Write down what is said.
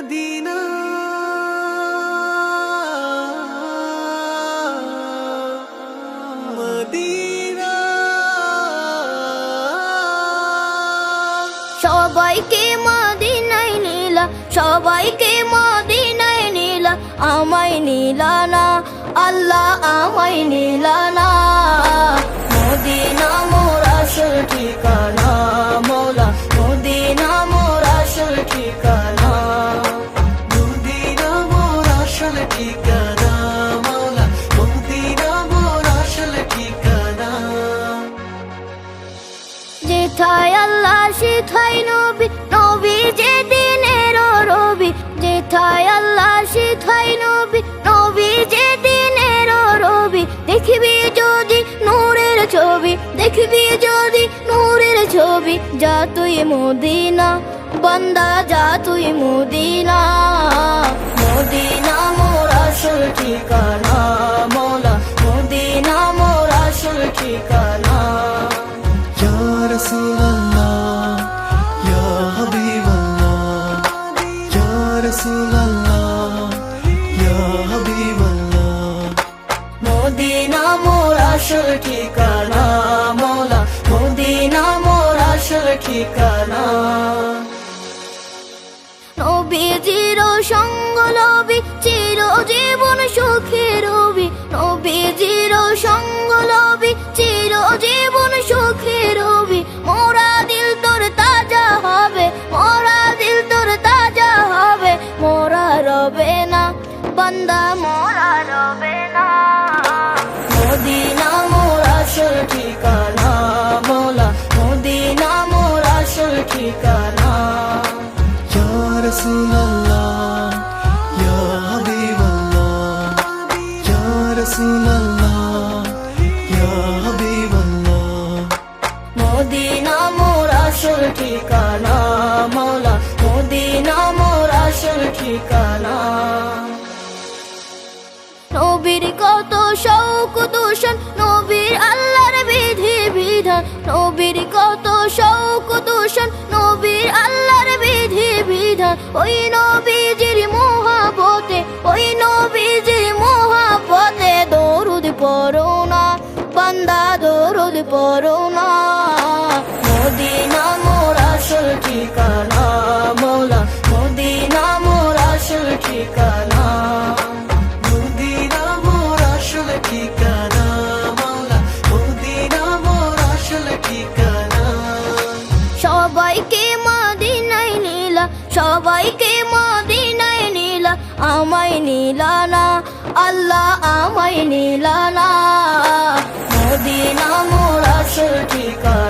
Medina Medina সবাইকে মদিনায় নিলা, সবাইকে মদিনায় নিলা, আমায় নিলা না আল্লাহ, আমায় নিলা না। মদিনা মোর আসল ঠিকানা মৌলা, মদিনা মোর আসল ঠিকানা। মদিনা মোর আসল ঠিকানা মৌলা, মদিনা মোর আসল ঠিকানা। যেথায় আল্লাহ সেথায় নবী, নবী যে দিনের রবি। যেথায় আল্লাহ সেথায় নবী, নবী যে দিনের রবি। দেখবি যদি নূরের ছবি, দেখবি যদি নূরের ছবি। যা তুই মদিনা বান্দা, যা তুই মদিনা। মদিনা মোর আসল ঠিকানা মৌলা, মদিনা মোর আসল ঠিকানা। ইয়া রাসূলুল্লাহ ইয়া হাবিবাল্লাহ, ইয়া রাসূলুল্লাহ ইয়া হাবিবাল্লাহ। মদিনা মোর আসল ঠিকানা মৌলা, মদিনা মোর আসল ঠিকানা। নবীজির সঙ্গ লবি চিরজীবন সুখে রবি। নবীজির সঙ্গ লবি চিরজীবন সুখে রবি। মোরা দিল তোর তাজা হবে, মোরা দিল তোর তাজা হবে। মোরা রবে না বান্দা, মোরা রবে না। মদিনা মোর আসল ঠিকানা মৌলা, মদিনা মোর আসল ঠিকানা। ইয়া রাসূলুল্লাহ ইয়া হাবিবাল্লাহ, ইয়া রাসূলুল্লাহ ইয়া হাবিবাল্লাহ। মদিনা মোর আসল ঠিকানা মৌলা, মদিনা মোর আসল ঠিকানা। নবীর কত শৌক দূষণ, নবীর আল্লাহর বিধি বিধান। নবীর কত শৌক দূষণ, নবীর আল্লাহর বিধি বিধান। ওই নবীজির মহাবতে, ওই নবীজির মহাবতে দরুদ পড়ো না বান্দা, দরুদ পড়ো না। মদিনা মোর আসল ঠিকানা মৌলা, মদিনা মোর আসল ঠিকানা। মদিনা মোর আসল ঠিকানা মৌলা, মদিনা মোর আসল ঠিকানা। সবাইকে মদিনায় নিলা, সবাইকে মদিনায় নিলা, আমায় নিলা না আল্লাহ, আমায় নিলা না। মদিনা মোর আসল ঠিকানা।